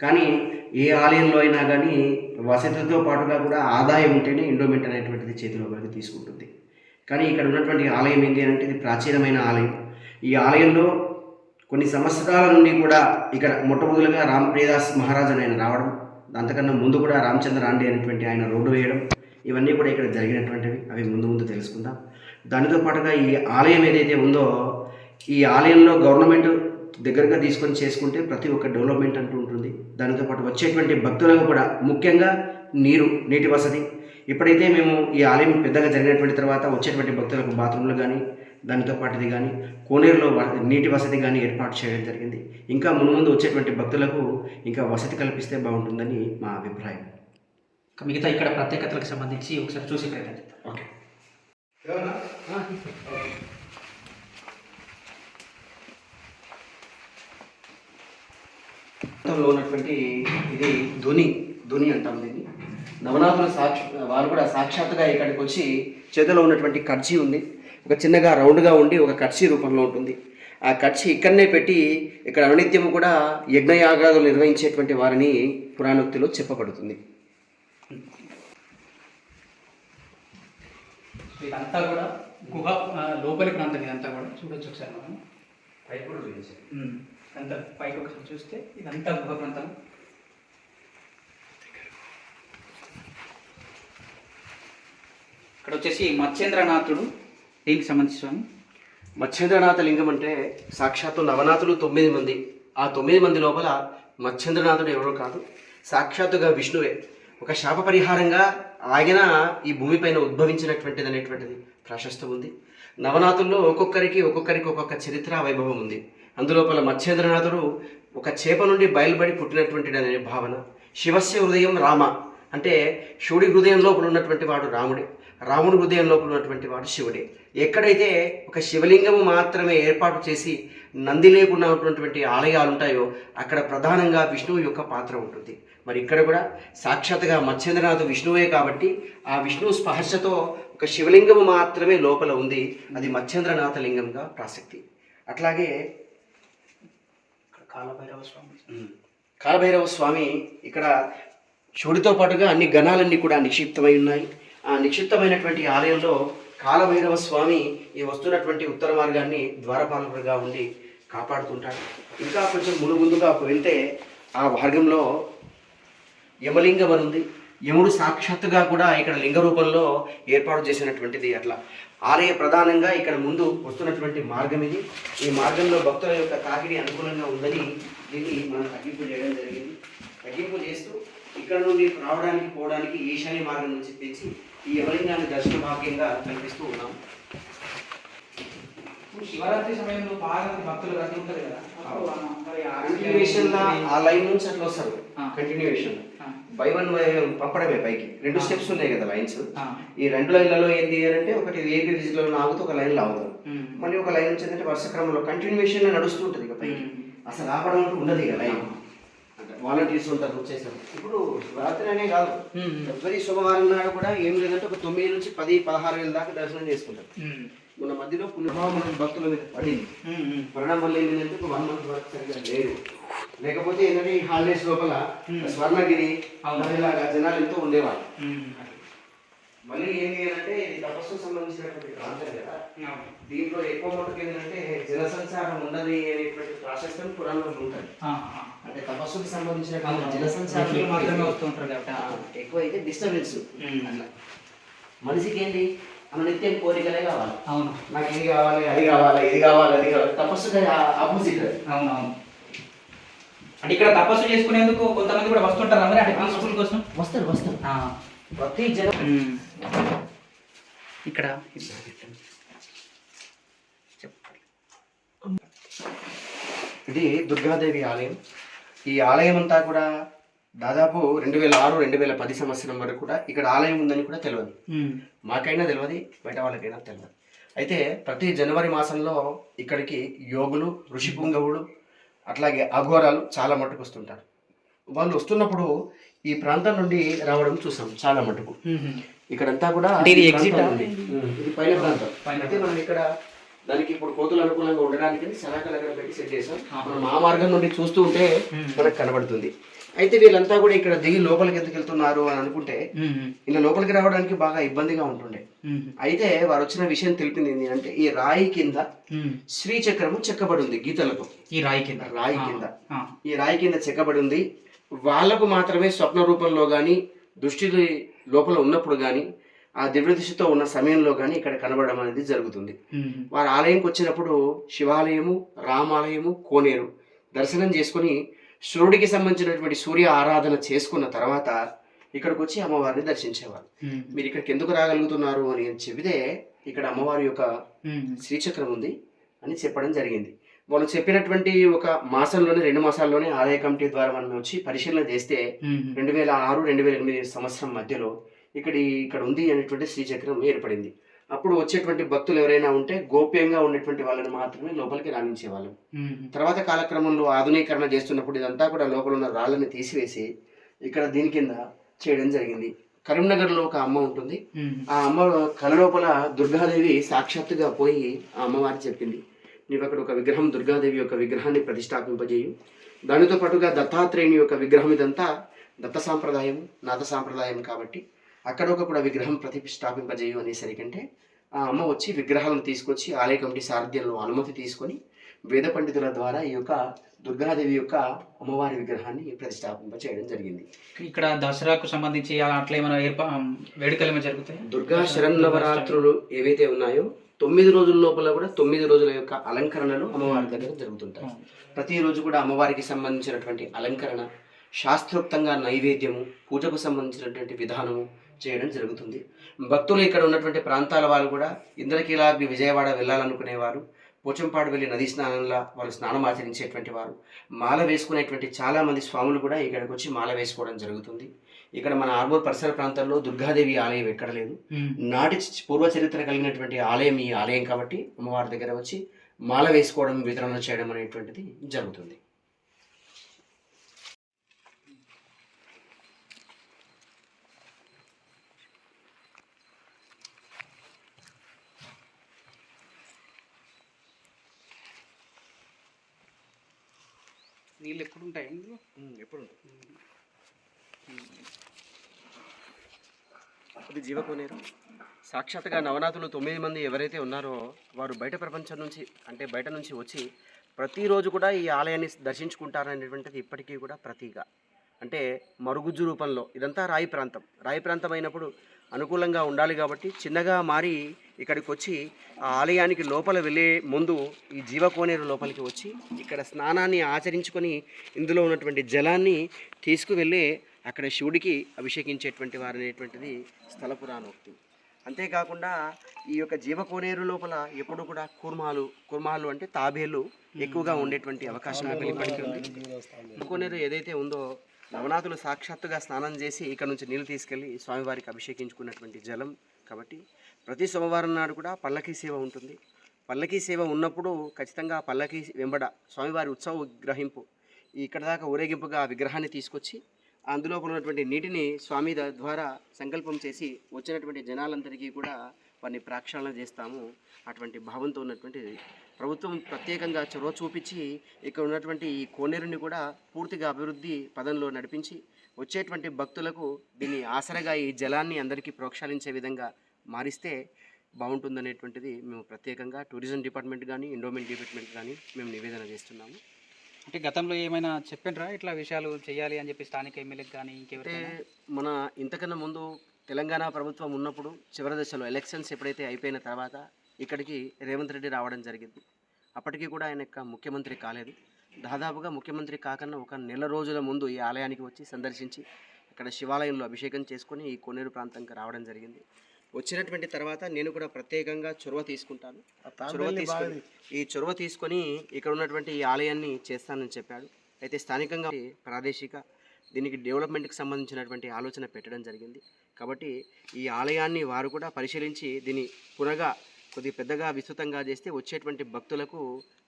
కానీ ఏ ఆలయంలో అయినా కానీ వసతితో పాటుగా కూడా ఆదాయం ఉంటేనే ఎండోమెంట్ అనేటువంటిది చేతిలోకి తీసుకుంటుంది. కానీ ఇక్కడ ఉన్నటువంటి ఆలయం ఏంటి అంటే ఇది ప్రాచీనమైన ఆలయం. ఈ ఆలయంలో కొన్ని సంవత్సరాల నుండి కూడా ఇక్కడ మొట్టమొదలుగా రామప్రియదాస్ మహారాజ్ అని ఆయన రావడం, అంతకన్నా ముందు కూడా రామచంద్ర రాండే అనేటువంటి ఆయన రోడ్డు వేయడం, ఇవన్నీ కూడా ఇక్కడ జరిగినటువంటివి. అవి ముందు తెలుసుకుందాం. దానితో పాటుగా ఈ ఆలయం ఏదైతే ఉందో ఈ ఆలయంలో గవర్నమెంట్ దగ్గరగా తీసుకొని చేసుకుంటే ప్రతి ఒక్క డెవలప్మెంట్ అంటూ ఉంటుంది. దానితో పాటు వచ్చేటువంటి భక్తులకు కూడా ముఖ్యంగా నీటి వసతి. ఎప్పుడైతే మేము ఈ ఆలయం పెద్దగా జరిగినటువంటి తర్వాత వచ్చేటువంటి భక్తులకు బాత్రూమ్లు కానీ దానితో పాటు ఇది కానీ కోనేరులో నీటి వసతి కానీ ఏర్పాటు చేయడం జరిగింది. ఇంకా ముందు వచ్చేటువంటి భక్తులకు ఇంకా వసతి కల్పిస్తే బాగుంటుందని మా అభిప్రాయం. మిగతా ఇక్కడ ప్రత్యేకతలకు సంబంధించి ఒకసారి చూసి ప్రయత్నం చేద్దాం. ఓకే. ఉన్నటువంటి ఇది ధుని అంటాం దీన్ని. నవనాథుల వారు కూడా సాక్షాత్తుగా ఇక్కడికి వచ్చి చేతిలో ఉన్నటువంటి కర్చీ ఉంది, ఒక చిన్నగా రౌండ్గా ఉండి ఒక కర్చీ రూపంలో ఉంటుంది. ఆ కర్చీ ఇక్కడనే పెట్టి ఇక్కడ అనునిత్యము కూడా యజ్ఞయాగాలు నిర్వహించేటువంటి వారిని పురాణోక్తిలో చెప్పబడుతుంది. ఇదంతా కూడా గుహ లోపలి ప్రాంతం. ఇదంతా కూడా చూడొచ్చు ఒకసారి మనం పైకి కూడా చూపించాలి. అంతా పైకి ఒకసారి చూస్తే ఇదంతా గుహ ప్రాంతం. ఇక్కడ వచ్చేసి మత్స్యేంద్రనాథుడు దీనికి సంబంధించి స్వామి. మత్స్యేంద్రనాథ లింగం అంటే సాక్షాత్తు నవనాథులు 9 మంది. ఆ 9 మంది లోపల మత్స్యేంద్రనాథుడు ఎవరో కాదు, సాక్షాత్తుగా విష్ణువే. ఒక శాప పరిహారంగా ఆయన ఈ భూమిపైన ఉద్భవించినటువంటిది అనేటువంటిది ప్రాశస్త్యం ఉంది. నవనాథుల్లో ఒక్కొక్కరికి ఒక్కొక్క చరిత్ర వైభవం ఉంది. అందులోపల మత్స్యేంద్రనాథుడు ఒక చేప నుండి బయలుపడి పుట్టినటువంటి అనే భావన. శివస్య హృదయం రామ అంటే శివుడి హృదయం లోపల ఉన్నటువంటి వాడు రాముడే, రాముడి హృదయం లోపల ఉన్నటువంటి వాడు శివుడే. ఎక్కడైతే ఒక శివలింగము మాత్రమే ఏర్పాటు చేసి నంది లేకుండా ఉన్నటువంటి ఆలయాలు ఉంటాయో అక్కడ ప్రధానంగా విష్ణువు యొక్క పాత్ర ఉంటుంది. మరి ఇక్కడ కూడా సాక్షాత్తుగా మత్స్యేంద్రనాథ్ విష్ణువే కాబట్టి ఆ విష్ణువు స్పర్శతో ఒక శివలింగము మాత్రమే లోపల ఉంది, అది మత్స్యేంద్రనాథ లింగంగా ప్రాసక్తి. అట్లాగే కాలభైరవ స్వామి ఇక్కడ శివుడితో పాటుగా అన్ని గణాలన్నీ కూడా నిక్షిప్తమై ఉన్నాయి. ఆ నిక్షిప్తమైనటువంటి ఆలయంలో కాలభైరవ స్వామి ఈ వస్తున్నటువంటి ఉత్తర మార్గాన్ని ద్వారపాలకుడిగా ఉండి కాపాడుతుంటాడు. ఇంకా కొంచెం ముందుగా వెళ్తే ఆ మార్గంలో యమలింగం అని ఉంది. యముడు సాక్షాత్తుగా కూడా ఇక్కడ లింగ రూపంలో ఏర్పాటు చేసినటువంటిది. అట్లా ఆలయ ప్రధానంగా ఇక్కడ ముందు వస్తున్నటువంటి మార్గం ఇది. ఈ మార్గంలో భక్తుల యొక్క తాకిడి అనుకూలంగా ఉందని దీన్ని మనం తగ్గింపు చేయడం జరిగింది. తగ్గింపు చేస్తూ ఇక్కడ నుండి రావడానికి పోవడానికి ఈశాన్య మార్గం నుంచి తెచ్చి ఈ యమలింగాన్ని దర్శన భాగ్యంగా కల్పిస్తూ ఉన్నాం. శివరాత్రి సమయంలో బాగా భక్తులు రద్దీ ఉంటుంది కదా, కంటిన్యూషన్ ఆ లైన్ నుంచి అట్లా వస్తారు. కంటిన్యూషన్ బై వన్ పంపడమే పైకి 2 స్టెప్స్ ఉన్నాయి కదా లైన్స్. ఈ 2 లైన్లలో ఏంటి అంటే ఒకటి ఏపీ విజిట్లో ఆగుతూ ఒక లైన్ లాగుతారు, మళ్ళీ ఒక లైన్ నుంచి ఏంటంటే వరుస క్రమంలో కంటిన్యూషన్ లో నడుస్తూ ఉంటుంది ఇక పైకి. అసలు ఆపడం అంటూ ఉండదు ఇక లైన్. వాలంటీర్స్ ఉంటారు చేస్తారు. ఇప్పుడు రాత్రి అనే కాదు, ఎవరి శుభవారం నాడు కూడా ఏం లేదంటే ఒక 9 నుంచి 10-16 వేల దాకా దర్శనం చేసుకుంటారు. మన మధ్యలో పునర్భావం భక్తుల మీద పడింది. పడడం వల్ల ఏంటంటే ఒక 1 మంత్ వరకు సరిగ్గా లేదు. లేకపోతే ఏంటంటే ఈ హాలిడేస్ లోపల స్వర్ణగిరి ఇలాగా జనాలు ఎంతో ఉండేవాళ్ళు. మళ్ళీ ఏంటి అంటే ఇది తపస్సుకు సంబంధించినటువంటి ప్రాంతం కదా, దీంట్లో ఎక్కువ మటుకు ఏంటంటే జనసంచారం ఉన్నది అనేటువంటి ప్రాశస్త్యం పురాణంలో ఉంటుంది. అంటే తపస్సుకు సంబంధించిన జనసంచారం మాత్రమే వస్తూ ఉంటారు కాబట్టి ఎక్కువ అయితే డిస్టర్బెన్స్. అట్లా మనిషికి ఏంటి నిత్యం కోరికలే కావాలి. అవును నాకు ఇది కావాలి, అది కావాలి, ఇది కావాలి, అది కావాలి. తపస్సు ఆపోజిట్. అవునవును. అంటే ఇక్కడ తపస్సు చేసుకునేందుకు కొంతమంది కూడా వస్తుంటారు మరి అంటే పీస్ఫుల్ కోసం. వస్తారు ప్రతి జనం. ఇక్కడ ఇది దుర్గాదేవి ఆలయం. ఈ ఆలయం అంతా కూడా దాదాపు 2006, 2010 సంవత్సరం వరకు కూడా ఇక్కడ ఆలయం ఉందని కూడా తెలియదు. మాకైనా తెలియదు, బయట వాళ్ళకైనా తెలియదు. అయితే ప్రతి జనవరి మాసంలో ఇక్కడికి యోగులు, ఋషి పుంగవులు, అట్లాగే అఘోరాలు చాలా మట్టుకు వస్తుంటారు. వాళ్ళు వస్తున్నప్పుడు ఈ ప్రాంతం నుండి రావడం చూసాం చాలా మటుకు. ఇక్కడంతా కూడా ఇది ఎగ్జిట్, ఇది పైన ప్రాంతం. అయితే మనం ఇక్కడ దానికి ఇప్పుడు కోతులు అనుకూలంగా ఉండడానికి సలాకలు అక్కడ పెట్టి సెట్ చేసాం. మనం ఆ మార్గం నుండి చూస్తూ ఉంటే మనకు కనబడుతుంది. అయితే వీళ్ళంతా కూడా ఇక్కడ దిగి లోపలికి ఎందుకు వెళ్తున్నారు అని అనుకుంటే ఇలా లోపలికి రావడానికి బాగా ఇబ్బందిగా ఉంటుండే. అయితే వారు వచ్చిన విషయం తెలిపింది ఏంటి అంటే ఈ రాయి కింద శ్రీచక్రము చెక్కబడి ఉంది గీతలతో. ఈ రాయి కింద ఈ రాయి కింద చెక్కబడి ఉంది. వాళ్లకు మాత్రమే స్వప్న రూపంలో కానీ దృష్టి లోపల ఉన్నప్పుడు కానీ ఆ దివ్య దృష్టితో ఉన్న సమయంలో కానీ ఇక్కడ కనబడడం అనేది జరుగుతుంది. వారు ఆలయంకి వచ్చినప్పుడు శివాలయము, రామాలయము, కోనేరు దర్శనం చేసుకుని సూర్యుడికి సంబంధించినటువంటి సూర్య ఆరాధన చేసుకున్న తర్వాత ఇక్కడికి వచ్చి అమ్మవారిని దర్శించేవారు. మీరు ఇక్కడికి ఎందుకు రాగలుగుతున్నారు అని చెబితే ఇక్కడ అమ్మవారి యొక్క శ్రీచక్రం ఉంది అని చెప్పడం జరిగింది. వాళ్ళు చెప్పినటువంటి ఒక మాసంలోనే 2 మాసాల్లోనే ఆలయ కమిటీ ద్వారా మనం వచ్చి పరిశీలన చేస్తే 2006, 2008 సంవత్సరం మధ్యలో ఇక్కడ ఉంది అనేటువంటి శ్రీచక్రం ఏర్పడింది. అప్పుడు వచ్చేటువంటి భక్తులు ఎవరైనా ఉంటే గోప్యంగా ఉన్నటువంటి వాళ్ళని మాత్రమే లోపలికి రాణించేవాళ్ళు. తర్వాత కాలక్రమంలో ఆధునీకరణ చేస్తున్నప్పుడు ఇదంతా కూడా లోపల ఉన్న రాళ్ళని తీసివేసి ఇక్కడ దీని కింద చేయడం జరిగింది. కరీంనగర్లో ఒక అమ్మ ఉంటుంది. ఆ అమ్మ కళ లోపల దుర్గాదేవి సాక్షాత్తుగా పోయి ఆ అమ్మవారి చెప్పింది, నీవు అక్కడ ఒక విగ్రహం, దుర్గాదేవి యొక్క విగ్రహాన్ని ప్రతిష్టాపింపజేయు. దానితో పాటుగా దత్తాత్రేయుని యొక్క విగ్రహం, ఇదంతా దత్త సాంప్రదాయం, నాథ సాంప్రదాయం కాబట్టి అక్కడ ఒక కూడా విగ్రహం ప్రతిష్టాపింపజేయు అనేసరికంటే ఆ అమ్మ వచ్చి విగ్రహాలను తీసుకొచ్చి ఆలయ కమిటీ సారథ్యంలో అనుమతి తీసుకొని వేద పండితుల ద్వారా ఈ యొక్క దుర్గాదేవి యొక్క అమ్మవారి విగ్రహాన్ని ప్రతిష్టాపింప చేయడం జరిగింది. ఇక్కడ దసరాకు సంబంధించి అట్లా ఏమైనా వేడుకలు ఏమైనా జరుగుతాయి? దుర్గా శరన్నవరాత్రులు ఏవైతే ఉన్నాయో 9 రోజుల లోపల కూడా 9 రోజుల యొక్క అలంకరణలు అమ్మవారి దగ్గర జరుగుతుంటాయి. ప్రతిరోజు కూడా అమ్మవారికి సంబంధించినటువంటి అలంకరణ, శాస్త్రోక్తంగా నైవేద్యము, పూజకు సంబంధించినటువంటి విధానము చేయడం జరుగుతుంది. భక్తులు ఇక్కడ ఉన్నటువంటి ప్రాంతాల వాళ్ళు కూడా ఇంద్రకీలాద్రి విజయవాడ వెళ్ళాలనుకునేవారు, పోచంపాడు వెళ్ళి నదీ స్నానంలా వాళ్ళు స్నానం ఆచరించేటువంటి వారు, మాల వేసుకునేటువంటి చాలామంది స్వాములు కూడా ఇక్కడికి వచ్చి మాల వేసుకోవడం జరుగుతుంది. ఇక్కడ మన ఆర్మూర్ పరిసర ప్రాంతాల్లో దుర్గాదేవి ఆలయం ఎక్కడ లేదు. నాటి పూర్వ చరిత్ర కలిగినటువంటి ఆలయం ఈ ఆలయం కాబట్టి అమ్మవారి దగ్గర వచ్చి మాల వేసుకోవడం, వితరణ చేయడం అనేటువంటిది జరుగుతుంది. నీళ్ళు ఎప్పుడు ఉంటాయి? ఎప్పుడు ఇది జీవకోనేరు. సాక్షాత్గా నవనాథులు 9 మంది ఎవరైతే ఉన్నారో వారు బయట ప్రపంచం నుంచి అంటే బయట నుంచి వచ్చి ప్రతిరోజు కూడా ఈ ఆలయాన్ని దర్శించుకుంటారనేటువంటిది ఇప్పటికీ కూడా ప్రతీక. అంటే మరుగుజ్జు రూపంలో ఇదంతా రాయి ప్రాంతం అయినప్పుడు అనుకూలంగా ఉండాలి కాబట్టి చిన్నగా మారి ఇక్కడికి వచ్చి ఆ ఆలయానికి లోపల వెళ్ళే ముందు ఈ జీవకోనేరు లోపలికి వచ్చి ఇక్కడ స్నానాన్ని ఆచరించుకొని ఇందులో ఉన్నటువంటి జలాన్ని తీసుకువెళ్ళి అక్కడ శివుడికి అభిషేకించేటువంటి వారు అనేటువంటిది స్థల పురాణోక్తి. అంతేకాకుండా ఈ యొక్క జీవకోనేరు లోపల ఎప్పుడు కూడా కుర్మాలు అంటే తాబేలు ఎక్కువగా ఉండేటువంటి అవకాశం ఇప్పటికీ ఉంది. జీవకోనేరు ఏదైతే ఉందో నవనాథులు సాక్షాత్తుగా స్నానం చేసి ఇక్కడ నుంచి నీళ్ళు తీసుకెళ్ళి స్వామివారికి అభిషేకించుకున్నటువంటి జలం కాబట్టి ప్రతి సోమవారం నాడు కూడా పల్లకీ సేవ ఉంటుంది. పల్లకీ సేవ ఉన్నప్పుడు ఖచ్చితంగా పల్లకీ వెంబడ స్వామివారి ఉత్సవ విగ్రహింపు ఇక్కడ దాకా ఊరేగింపుగా ఆ విగ్రహాన్ని తీసుకొచ్చి అందులో ఉన్నటువంటి నీటిని స్వామి ద్వారా సంకల్పం చేసి వచ్చినటువంటి జనాలందరికీ కూడా వారిని ప్రక్షాళన చేస్తాము. అటువంటి భావంతో ఉన్నటువంటి ప్రభుత్వం ప్రత్యేకంగా చొరవ చూపించి ఇక్కడ ఉన్నటువంటి ఈ కోనేరుని కూడా పూర్తిగా అభివృద్ధి పదంలో నడిపించి వచ్చేటువంటి భక్తులకు దీన్ని ఆసరగా ఈ జలాన్ని అందరికీ ప్రోక్షాళించే విధంగా మారిస్తే బాగుంటుందనేటువంటిది మేము ప్రత్యేకంగా టూరిజం డిపార్ట్మెంట్ కానీ ఎండోమెంట్ డిపార్ట్మెంట్ కానీ మేము నివేదన చేస్తున్నాము. అంటే గతంలో ఏమైనా చెప్పండ్రా ఇట్లా విషయాలు చేయాలి అని చెప్పి స్థానిక ఎమ్మెల్యేకి కానీ ఇంకెవరైతే? మన ఇంతకన్నా ముందు తెలంగాణ ప్రభుత్వం ఉన్నప్పుడు చివరి దశలో ఎలక్షన్స్ ఎప్పుడైతే అయిపోయిన తర్వాత ఇక్కడికి రేవంత్ రెడ్డి రావడం జరిగింది. అప్పటికి కూడా ఆయన యొక్క ముఖ్యమంత్రి కాలేదు. దాదాపుగా ముఖ్యమంత్రి కాకన్నా ఒక నెల రోజుల ముందు ఈ ఆలయానికి వచ్చి సందర్శించి ఇక్కడ శివాలయంలో అభిషేకం చేసుకొని ఈ కోనేరు ప్రాంతంకి రావడం జరిగింది. వచ్చినటువంటి తర్వాత నేను కూడా ప్రత్యేకంగా చొరవ తీసుకుంటాను. చొరవ తీసుకొని ఇక్కడ ఉన్నటువంటి ఈ ఆలయాన్ని చేస్తానని చెప్పాడు. అయితే స్థానికంగా ప్రాదేశిక దీనికి డెవలప్మెంట్కి సంబంధించినటువంటి ఆలోచన పెట్టడం జరిగింది. కాబట్టి ఈ ఆలయాన్ని వారు కూడా పరిశీలించి దీన్ని పునగా కొద్దిగా పెద్దగా విస్తృతంగా చేస్తే వచ్చేటువంటి భక్తులకు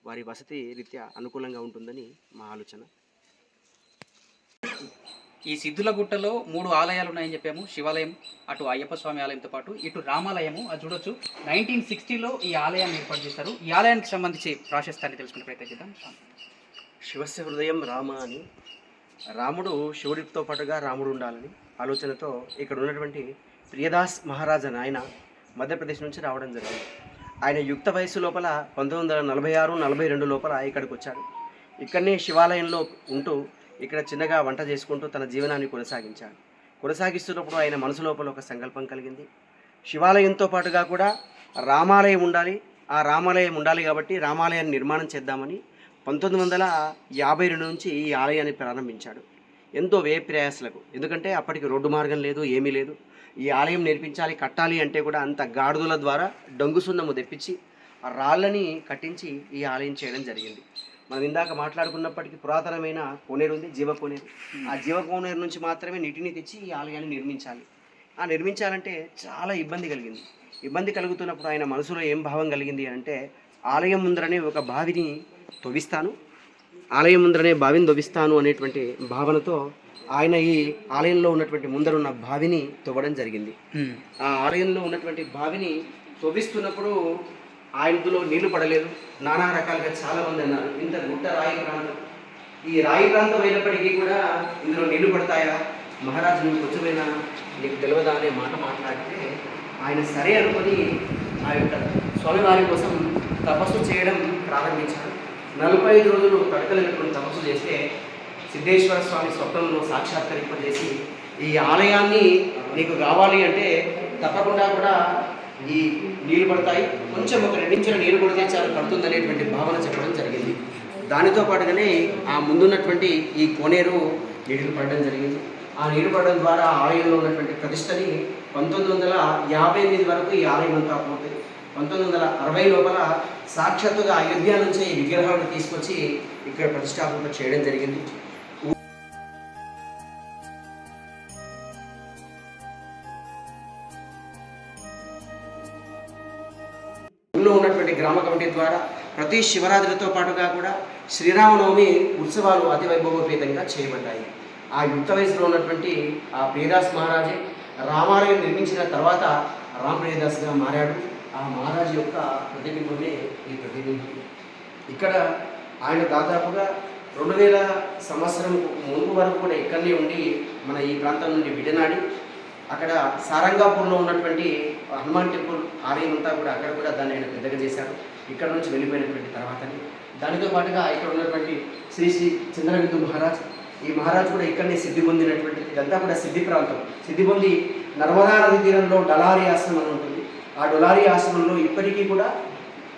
వారి వసతి రీత్యా అనుకూలంగా ఉంటుందని మా ఆలోచన. ఈ సిద్ధులగుట్టలో 3 ఆలయాలు ఉన్నాయని చెప్పాము. శివాలయం, అటు అయ్యప్ప స్వామి ఆలయంతో పాటు ఇటు రామాలయము. అది చూడొచ్చు 1960లో ఈ ఆలయాన్ని ఏర్పాటు చేశారు. ఈ ఆలయానికి సంబంధించి ప్రాశస్తాన్ని తెలుసుకునే ప్రయత్నం చేద్దాం. శివస్య హృదయం రామ అని, రాముడు శివుడితో పాటుగా రాముడు ఉండాలని ఆలోచనతో ఇక్కడ ఉన్నటువంటి ప్రియదాస్ మహారాజ్ అని ఆయన మధ్యప్రదేశ్ నుంచి రావడం జరిగింది. ఆయన యుక్త వయసు లోపల 1946-42 లోపల ఇక్కడికి వచ్చాడు. ఇక్కడనే శివాలయంలో ఉంటూ ఇక్కడ చిన్నగా వంట చేసుకుంటూ తన జీవనాన్ని కొనసాగించాడు. కొనసాగిస్తున్నప్పుడు ఆయన మనసు లోపల ఒక సంకల్పం కలిగింది. శివాలయంతో పాటుగా కూడా రామాలయం ఉండాలి, ఆ రామాలయం ఉండాలి కాబట్టి రామాలయాన్ని నిర్మాణం చేద్దామని 1952 నుంచి ఈ ఆలయాన్ని ప్రారంభించాడు. ఎంతో వ్యయ ప్రయాసలకు, ఎందుకంటే అప్పటికి రోడ్డు మార్గం లేదు, ఏమీ లేదు. ఈ ఆలయం నిర్మించాలి, కట్టాలి అంటే కూడా అంత గాడిదల ద్వారా డొంగు సున్నము తెప్పించి ఆ రాళ్ళని కట్టించి ఈ ఆలయం చేయడం జరిగింది. మనం ఇందాక మాట్లాడుకున్నప్పటికీ పురాతనమైన కోనేరు ఉంది, జీవ కోనేరు. ఆ జీవ కోనేరు నుంచి మాత్రమే నీటిని తెచ్చి ఈ ఆలయాన్ని నిర్మించాలి. ఆ నిర్మించాలంటే చాలా ఇబ్బంది కలిగింది. ఇబ్బంది కలుగుతున్నప్పుడు ఆయన మనసులో ఏం భావం కలిగింది అంటే, ఆలయం ముందరనే ఒక బావిని తవ్విస్తాను, ఆలయం ముందరనే బావిని తవ్విస్తాను అనేటువంటి భావనతో ఆయన ఈ ఆలయంలో ఉన్నటువంటి ముందరున్న బావిని తవ్వడం జరిగింది. ఆ ఆలయంలో ఉన్నటువంటి బావిని తవ్విస్తున్నప్పుడు ఆయనలో నీళ్లు పడలేదు. నానా రకాలుగా చాలామంది అన్నారు, ఇంత గుట్ట రాయి ప్రాంతం, ఈ రాయి ప్రాంతం అయినప్పటికీ కూడా ఇందులో నీళ్లు పడతాయా, మహారాజు నువ్వు కొంచెమైనా నీకు తెలియదా అనే మాట మాట్లాడితే ఆయన సరే అనుకొని ఆ యొక్క స్వామివారి కోసం తపస్సు చేయడం ప్రారంభించాడు. 45 రోజులు తడకలేనటువంటి తపస్సు చేస్తే సిద్ధేశ్వర స్వామి స్వప్నంలో సాక్షాత్కరింపజేసి ఈ ఆలయాన్ని నీకు కావాలి అంటే తప్పకుండా కూడా ఈ నీళ్లు పడతాయి, కొంచెం ఒక 2 ఇంచుల నీరు కొడితే చాలు పడుతుందనేటువంటి భావన చెప్పడం జరిగింది. దానితో పాటుగానే ఆ ముందున్నటువంటి ఈ కోనేరు నీళ్లు పడడం జరిగింది. ఆ నీరు పడడం ద్వారా ఆలయంలో ఉన్నటువంటి ప్రతిష్టని 1958 వరకు ఈ ఆలయం అంతా పోతుంది. 1960 లోపల సాక్షాత్తుగా అయోధ్య నుంచి ఈ విగ్రహాలను తీసుకొచ్చి ఇక్కడ ప్రతిష్టాపన చేయడం జరిగింది. ఊళ్ళో ఉన్నటువంటి గ్రామ కమిటీ ద్వారా ప్రతి శివరాత్రితో పాటుగా కూడా శ్రీరామనవమి ఉత్సవాలు అతి వైభవోపేతంగా చేయబడ్డాయి. ఆ యుక్త వయసులో ఉన్నటువంటి ఆ ప్రియదాస్ మహారాజే రామాలయం నిర్మించిన తర్వాత రామ్ ప్రియదాస్గా మారాడు. ఆ మహారాజు యొక్క ప్రతిబింబమే ఈ ప్రతిబింబం. ఇక్కడ ఆయన దాదాపుగా 2000 సంవత్సరం ముందు వరకు కూడా ఇక్కడనే ఉండి మన ఈ ప్రాంతం నుండి విడనాడి అక్కడ సారంగాపూర్లో ఉన్నటువంటి హనుమాన్ టెంపుల్ ఆలయం అంతా కూడా అక్కడ కూడా దాన్ని ఆయన పెద్దగా చేశారు. ఇక్కడ నుంచి వెళ్ళిపోయినటువంటి తర్వాతని దానితో పాటుగా ఇక్కడ ఉన్నటువంటి శ్రీ శ్రీ చంద్రవిందు మహారాజ్, ఈ మహారాజు కూడా ఇక్కడనే సిద్ధి పొందినటువంటి, ఇదంతా కూడా సిద్ధి ప్రాంతం. సిద్ధి పొంది నర్మదా నది తీరంలో డలారి ఆశ్రమం అని ఉంటుంది. ఆ డొలారి ఆశ్రమంలో ఇప్పటికీ కూడా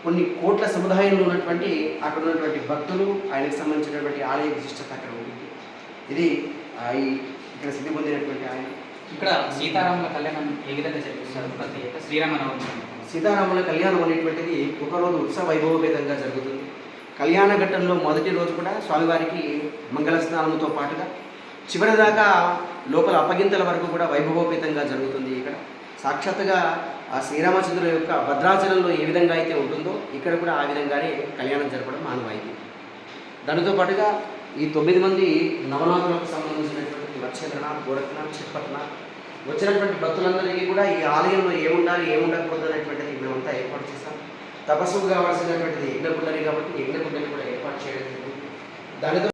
కొన్ని కోట్ల సముదాయంలో ఉన్నటువంటి అక్కడ ఉన్నటువంటి భక్తులు, ఆయనకు సంబంధించినటువంటి ఆలయ విశిష్టత అక్కడ ఉంటుంది. ఇది ఇక్కడ సిద్ధి పొందినటువంటి ఆయన. ఇక్కడ సీతారాముల కళ్యాణం ఏ విధంగా జరిపిస్తారు? ప్రత్యేక శ్రీరామనవమి సీతారాముల కళ్యాణం అనేటువంటిది ఒకరోజు ఉత్సవ వైభవపేతంగా జరుగుతుంది. కళ్యాణ ఘట్టంలో మొదటి రోజు కూడా స్వామివారికి మంగళ స్నానంతో పాటుగా చివరి దాకా లోపల అప్పగింతల వరకు కూడా వైభవోపేతంగా జరుగుతుంది. ఇక్కడ సాక్షాత్తుగా ఆ శ్రీరామచంద్రుల యొక్క భద్రాచలంలో ఏ విధంగా అయితే ఉంటుందో ఇక్కడ కూడా ఆ విధంగానే కళ్యాణం జరపడం మానవాయితీ. దానితో పాటుగా ఈ 9 మంది నవనాథులకు సంబంధించినటువంటి నక్షత్రనాథ్, గోరఖనాథ్, చిత్పట్నాథ్ వచ్చినటువంటి భక్తులందరికీ కూడా ఈ ఆలయంలో ఏముండాలి ఏముండకపోతే అనేటువంటిది మేమంతా ఏర్పాటు చేస్తాం. తపస్సుకు కావాల్సినటువంటిది యజ్ఞకుండలి కాబట్టి యజ్ఞకుండలి కూడా ఏర్పాటు చేయడం జరిగింది. దానితో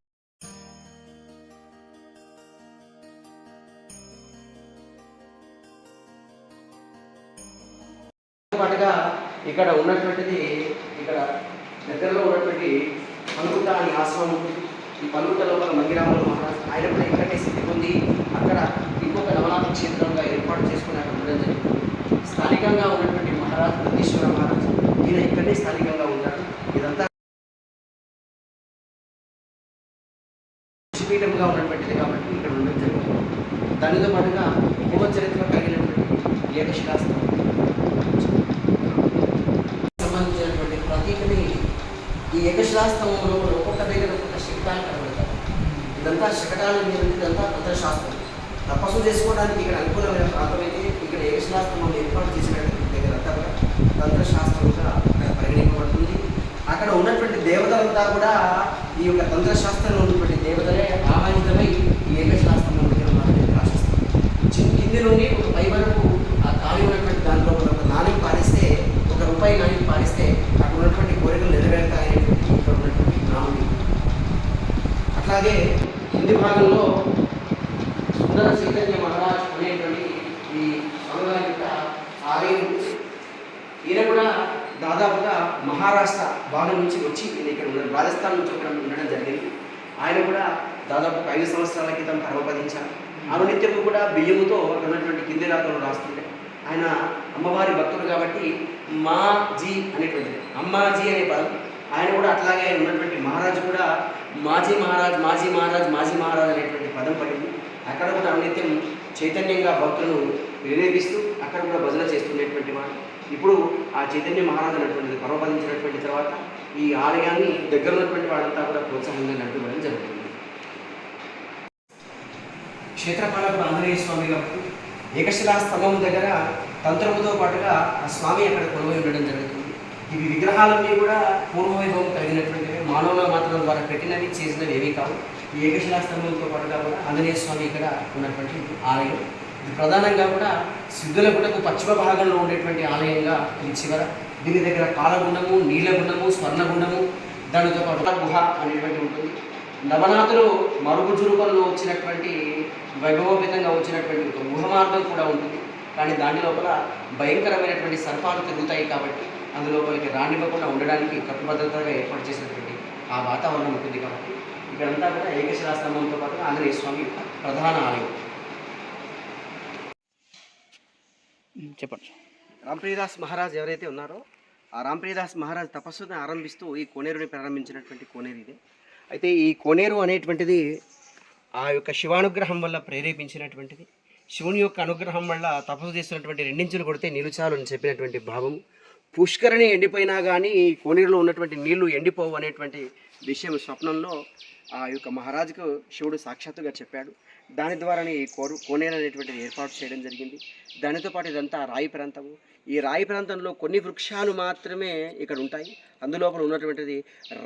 పాటుగా ఇక్కడ ఉన్నటువంటిది, ఇక్కడ దగ్గరలో ఉన్నటువంటి పలుకుట అని ఆశ్రమం ఉంటుంది. ఈ పలుకుట లోపల మంగిరాముల మహారాజ్ ఆయన కూడా ఇక్కడే స్థితి పొంది అక్కడ ఇంకొక ఒక నవనాథ క్షేత్రంగా ఏర్పాటు చేసుకుని అక్కడ ఉండడం జరిగింది. స్థానికంగా ఉన్నటువంటి మహారాజ్ నందీశ్వర మహారాజ్ ఈయన ఇక్కడనే స్థానికంగా ఉంటారు. ఇదంతా పీఠంగా ఉన్నటువంటిది కాబట్టి ఇక్కడ ఉండడం జరుగుతుంది. దానితో పాటుగా పూర్వ చరిత్ర కలిగినటువంటి ఏకశిలాస్త్రం సంబంధించినటువంటి ప్రతీకని ఈ ఏకశిలాస్త్రంలో ఒక్కొక్క దగ్గర ఒక్కొక్క శకటాలు కనబడతాయి. ఇదంతా శకటాల మీద ఇదంతా తంత్రశాస్త్రం. తపస్సు చేసుకోవడానికి ఇక్కడ అనుకూలమైన ప్రాంతం అయితే ఇక్కడ ఏకశిలాస్త్రం ఏర్పాటు చేసినటువంటి దగ్గర అంతా కూడా తంత్రశాస్త్రంగా అక్కడ పరిగణింపబడుతుంది. అక్కడ ఉన్నటువంటి దేవతలంతా కూడా ఈ యొక్క తంత్రశాస్త్రంలో ఉన్నటువంటి దేవతలే ఆవాహితమై ఈ ఏకశిలాస్త్రంలో రాసిస్తారు. కింది నుండి ఒక పై వరకు ఆ ఖాళీ ఉన్నటువంటి దాంట్లో ఒక నాణ్యం పారిస్తే, ఒక రూపాయి నాణ్యం పారిస్తే అక్కడ ఉన్నటువంటి కోరికలు నెరవేరుతాయనేటువంటి ఇక్కడ ఉన్నటువంటి నామం. అట్లాగే కింది భాగంలో సుందర చైతన్య మహారాజ్ అనేటువంటి ఈ స్వామివారి యొక్క ఆలయం. ఈయన కూడా దాదాపుగా మహారాష్ట్ర భాగం నుంచి వచ్చి ఈయన ఇక్కడ ఉన్నారు. రాజస్థాన్ నుంచి కూడా ఉండడం జరిగింది. ఆయన కూడా దాదాపు 5 సంవత్సరాల క్రితం పరమపదించారు. అనునిత్యము కూడా బియ్యముతో ఉన్నటువంటి కింది రాతలు రాస్తుంటే ఆయన అమ్మవారి భక్తుడు కాబట్టి మాజీ అనేటువంటిది అమ్మాజీ అనే పదం. ఆయన కూడా అట్లాగే ఆయన ఉన్నటువంటి మహారాజు కూడా మాజీ మహారాజ్ మాజీ మహారాజ్ మాజీ మహారాజ్ అనేటువంటి పదం పడింది. అక్కడ కూడా అనునిత్యం చైతన్యంగా భక్తులను ప్రేరేపిస్తూ అక్కడ కూడా భజన చేస్తుండేటువంటి వాడు. ఇప్పుడు ఆ చైతన్య మహారాజు అనేటువంటిది పరమపదించినటువంటి తర్వాత ఈ ఆలయాన్ని దగ్గర ఉన్నటువంటి వాళ్ళంతా కూడా ప్రోత్సాహంగా నడుపుకోవడం జరుగుతుంది. క్షేత్రపాలకుడు ఆంజనేయ స్వామి కాబట్టి ఏకశిలా స్తంభం దగ్గర తంత్రముతో పాటుగా ఆ స్వామి అక్కడ కొలువై ఉండడం జరుగుతుంది. ఇవి విగ్రహాలన్నీ కూడా పూర్వవైభవం కలిగినటువంటివి, మానవుల మాత్రం ద్వారా పెట్టినవి చేసినవి ఏమీ కావు. ఈ ఏకశిలా స్తంభంతో పాటుగా కూడా ఆంజనేయ స్వామి ఇక్కడ ఉన్నటువంటి ఆలయం. ఇది ప్రధానంగా కూడా సిద్ధులగుట్టకు పశ్చిమ భాగంలో ఉండేటువంటి ఆలయంగా ఇది చివర. దీని దగ్గర పాలగుండము, నీలగుండము, స్వర్ణగుండము, దానితో పాటు గుహ అనేటువంటి ఉంటుంది. నవనాథులు మరుగుజు రూపంలో వచ్చినటువంటి వైభవోపేతంగా వచ్చినటువంటి ఒక గుహ మార్గం కూడా ఉంటుంది. కానీ దాని లోపల భయంకరమైనటువంటి సర్పాలు తిరుగుతాయి కాబట్టి అందులోపలికి రానివ్వకుండా ఉండడానికి కట్టుభద్రతగా ఏర్పాటు చేసినటువంటి ఆ వాతావరణం ఉంటుంది. కాబట్టి ఇక్కడంతా కూడా ఏకశిలా స్తంభంతో పాటు ఆంజనేయ స్వామి ప్రధాన ఆలయం. చెప్పండి. రాంప్రియదాస్ మహారాజ్ ఎవరైతే ఉన్నారో ఆ రాంప్రియదాస్ మహారాజ్ తపస్సును ఆరంభిస్తూ ఈ కోనేరుని ప్రారంభించినటువంటి కోనేరు ఇదే. అయితే ఈ కోనేరు అనేటువంటిది ఆ యొక్క శివానుగ్రహం వల్ల ప్రేరేపించినటువంటిది. శివుని యొక్క అనుగ్రహం వల్ల తపస్సు చేస్తున్నటువంటి రెండించులు కొడితే నీళ్ళు చాలు అని చెప్పినటువంటి భావము. పుష్కరిణి ఎండిపోయినా కానీ ఈ కోనేరులో ఉన్నటువంటి నీళ్లు ఎండిపోవు అనేటువంటి విషయం స్వప్నంలో ఆ యొక్క మహారాజుకు శివుడు సాక్షాత్తుగా చెప్పాడు. దాని ద్వారానే ఈ కోనేరు అనేటువంటిది ఏర్పాటు చేయడం జరిగింది. దానితో పాటు ఇదంతా రాయి ప్రాంతము. ఈ రాయి ప్రాంతంలో కొన్ని వృక్షాలు మాత్రమే ఇక్కడ ఉంటాయి. అందులోపల ఉన్నటువంటిది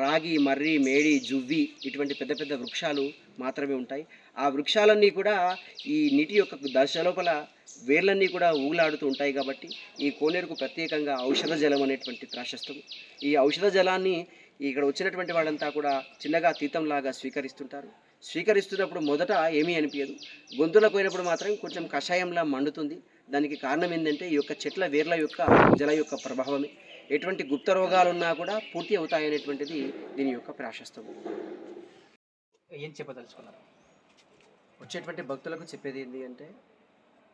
రాగి, మర్రి, మేడి, జువ్వి ఇటువంటి పెద్ద పెద్ద వృక్షాలు మాత్రమే ఉంటాయి. ఆ వృక్షాలన్నీ కూడా ఈ నీటి యొక్క దశ లోపల వేర్లన్నీ కూడా ఊగులాడుతూ ఉంటాయి. కాబట్టి ఈ కోనేరుకు ప్రత్యేకంగా ఔషధ జలం అనేటువంటి ప్రాశస్తం. ఈ ఔషధ జలాన్ని ఇక్కడ వచ్చినటువంటి వాళ్ళంతా కూడా చిన్నగా తీర్థంలాగా స్వీకరిస్తుంటారు. స్వీకరిస్తున్నప్పుడు మొదట ఏమీ అనిపించదు, గొంతులకు పోయినప్పుడు మాత్రం కొంచెం కషాయంలా మండుతుంది. దానికి కారణం ఏంటంటే ఈ యొక్క చెట్ల వేర్ల యొక్క జల యొక్క ప్రభావమే. ఎటువంటి గుప్త రోగాలున్నా కూడా పూర్తి అవుతాయనేటువంటిది దీని యొక్క ప్రాశస్తం. ఏం చెప్పదలుచుకున్నారు? వచ్చేటువంటి భక్తులకు చెప్పేది ఏంటి అంటే,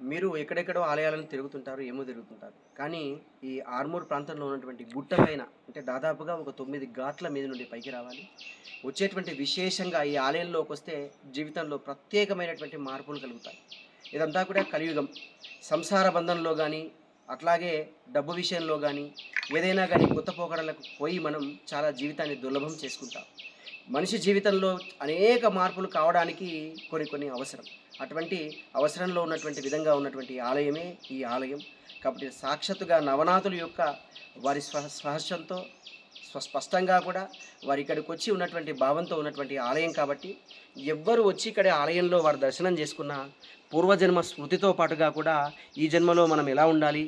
మీరు ఎక్కడెక్కడో ఆలయాలను తిరుగుతుంటారు, ఏమో తిరుగుతుంటారు, కానీ ఈ ఆర్మూర్ ప్రాంతంలో ఉన్నటువంటి గుట్ట పైన అంటే దాదాపుగా ఒక 9 ఘాట్ల మీద నుండి పైకి రావాలి. వచ్చేటువంటి విశేషంగా ఈ ఆలయంలోకి వస్తే జీవితంలో ప్రత్యేకమైనటువంటి మార్పులు కలుగుతాయి. ఇదంతా కూడా కలియుగం. సంసార బంధంలో కానీ అట్లాగే డబ్బు విషయంలో కానీ ఏదైనా కానీ కొత్త పోకడలకు పోయి మనం చాలా జీవితాన్ని దుర్లభం చేసుకుంటాం. మనిషి జీవితంలో అనేక మార్పులు కావడానికి కొన్ని అవసరం. అటువంటి అవసరంలో ఉన్నటువంటి విధంగా ఉన్నటువంటి ఆలయమే ఈ ఆలయం. కాబట్టి సాక్షాత్తుగా నవనాథుల యొక్క వారి స్పర్శంతో స్పష్టంగా కూడా వారి ఇక్కడికి వచ్చి ఉన్నటువంటి భావంతో ఉన్నటువంటి ఆలయం. కాబట్టి ఎవ్వరు వచ్చి ఇక్కడ ఆలయంలో వారు దర్శనం చేసుకున్న పూర్వజన్మ స్మృతితో పాటుగా కూడా ఈ జన్మలో మనం ఎలా ఉండాలి,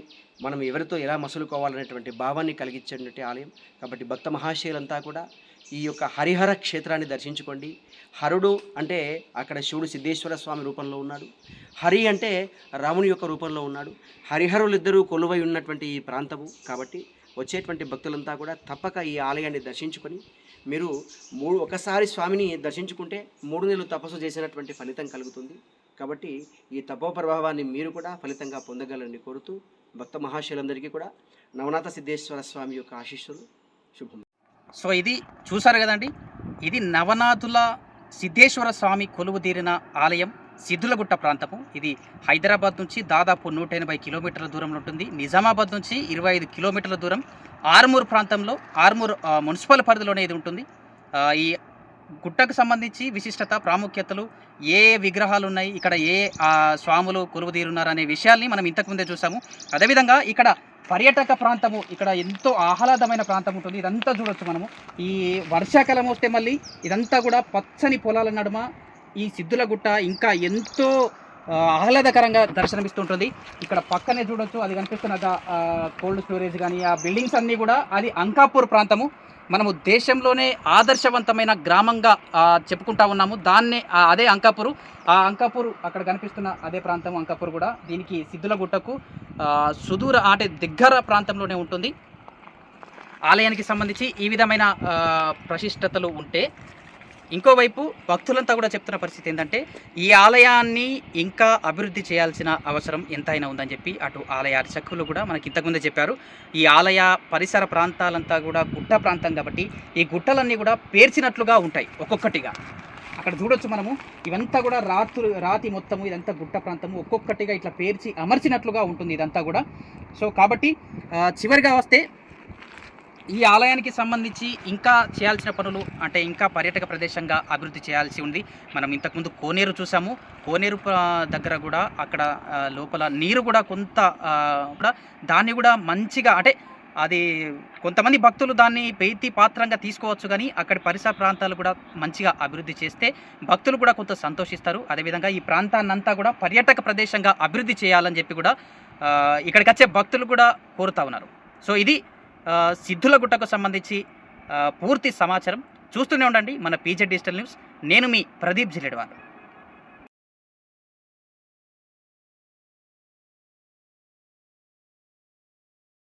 మనం ఎవరితో ఎలా మసులుకోవాలనేటువంటి భావాన్ని కలిగించేటువంటి ఆలయం. కాబట్టి భక్త మహాశయులంతా కూడా ఈ యొక్క హరిహర క్షేత్రాన్ని దర్శించుకోండి. హరుడు అంటే అక్కడ శివుడు సిద్ధేశ్వర స్వామి రూపంలో ఉన్నాడు. హరి అంటే రాముని యొక్క రూపంలో ఉన్నాడు. హరిహరులిద్దరూ కొలువై ఉన్నటువంటి ఈ ప్రాంతము. కాబట్టి వచ్చేటువంటి భక్తులంతా కూడా తప్పక ఈ ఆలయాన్ని దర్శించుకొని మీరు ఒకసారి స్వామిని దర్శించుకుంటే 3 నెలలు తపస్సు చేసినటువంటి ఫలితం కలుగుతుంది. కాబట్టి ఈ తపో ప్రభావాన్ని మీరు కూడా ఫలితంగా పొందగలని కోరుతూ భక్త మహాశయులందరికీ కూడా నవనాథ సిద్ధేశ్వర స్వామి యొక్క ఆశీస్సులు శుభం. సో ఇది చూసారు కదండి, ఇది నవనాథుల సిద్ధేశ్వర స్వామి కొలువు తీరిన ఆలయం సిద్ధులగుట్ట ప్రాంతము. ఇది హైదరాబాద్ నుంచి దాదాపు 180 కిలోమీటర్ల దూరంలో ఉంటుంది. నిజామాబాద్ నుంచి 25 కిలోమీటర్ల దూరం. ఆర్మూర్ ప్రాంతంలో, ఆర్మూర్ మున్సిపల్ పరిధిలోనే ఇది ఉంటుంది. ఈ గుట్టకు సంబంధించి విశిష్టత, ప్రాముఖ్యతలు, ఏ విగ్రహాలు ఉన్నాయి, ఇక్కడ ఏ స్వాములు కొలువు తీరున్నారు అనే విషయాల్ని మనం ఇంతకుముందే చూసాము. అదేవిధంగా ఇక్కడ పర్యాటక ప్రాంతము, ఇక్కడ ఎంతో ఆహ్లాదమైన ప్రాంతం ఉంటుంది. ఇదంతా చూడొచ్చు మనము. ఈ వర్షాకాలం వస్తే మళ్ళీ ఇదంతా కూడా పచ్చని పొలాల నడుమ ఈ సిద్ధులగుట్ట ఇంకా ఎంతో ఆహ్లాదకరంగా దర్శనమిస్తుంటుంది. ఇక్కడ పక్కనే చూడొచ్చు, అది కనిపిస్తున్న కోల్డ్ స్టోరేజ్ కానీ ఆ బిల్డింగ్స్ అన్నీ కూడా అది అంకాపూర్ ప్రాంతము. మనము దేశంలోనే ఆదర్శవంతమైన గ్రామంగా చెప్పుకుంటా ఉన్నాము. దాన్నే అదే అంకాపూరు. ఆ అంకాపూర్ అక్కడ కనిపిస్తున్న అదే ప్రాంతం అంకాపూర్ కూడా దీనికి సిద్ధులగుట్టకు సుదూర అంటే దగ్గర ప్రాంతంలోనే ఉంటుంది. ఆలయానికి సంబంధించి ఈ విధమైన ప్రశిష్టతలు ఉంటే, ఇంకోవైపు భక్తులంతా కూడా చెప్తున్న పరిస్థితి ఏంటంటే ఈ ఆలయాన్ని ఇంకా అభివృద్ధి చేయాల్సిన అవసరం ఎంతైనా ఉందని చెప్పి అటు ఆలయ అర్చకులు కూడా మనకి ఇంతకుముందే చెప్పారు. ఈ ఆలయ పరిసర ప్రాంతాలంతా కూడా గుట్ట ప్రాంతం కాబట్టి ఈ గుట్టలన్నీ కూడా పేర్చినట్లుగా ఉంటాయి ఒక్కొక్కటిగా. అక్కడ చూడొచ్చు మనము, ఇవంతా కూడా రాతి మొత్తము, ఇదంతా గుట్ట ప్రాంతము, ఒక్కొక్కటిగా ఇట్లా పేర్చి అమర్చినట్లుగా ఉంటుంది ఇదంతా కూడా. సో కాబట్టి చివరిగా వస్తే ఈ ఆలయానికి సంబంధించి ఇంకా చేయాల్సిన పనులు అంటే ఇంకా పర్యాటక ప్రదేశంగా అభివృద్ధి చేయాల్సి ఉంది. మనం ఇంతకుముందు కోనేరు చూసాము. కోనేరు దగ్గర కూడా అక్కడ లోపల నీరు కూడా కొంత కూడా దాన్ని కూడా మంచిగా అంటే అది కొంతమంది భక్తులు దాన్ని ప్రీతి పాత్రంగా తీసుకోవచ్చు, కానీ అక్కడి పరిసర ప్రాంతాలు కూడా మంచిగా అభివృద్ధి చేస్తే భక్తులు కూడా కొంత సంతోషిస్తారు. అదేవిధంగా ఈ ప్రాంతాన్నంతా కూడా పర్యాటక ప్రదేశంగా అభివృద్ధి చేయాలని చెప్పి కూడా ఇక్కడికి వచ్చే భక్తులు కూడా కోరుతా ఉన్నారు. సో ఇది సిద్ధులగుట్టకు సంబంధించి పూర్తి సమాచారం. చూస్తూనే ఉండండి మన పీజే డిజిటల్ న్యూస్. నేను మీ ప్రదీప్ జిల్లెడ్వాల్.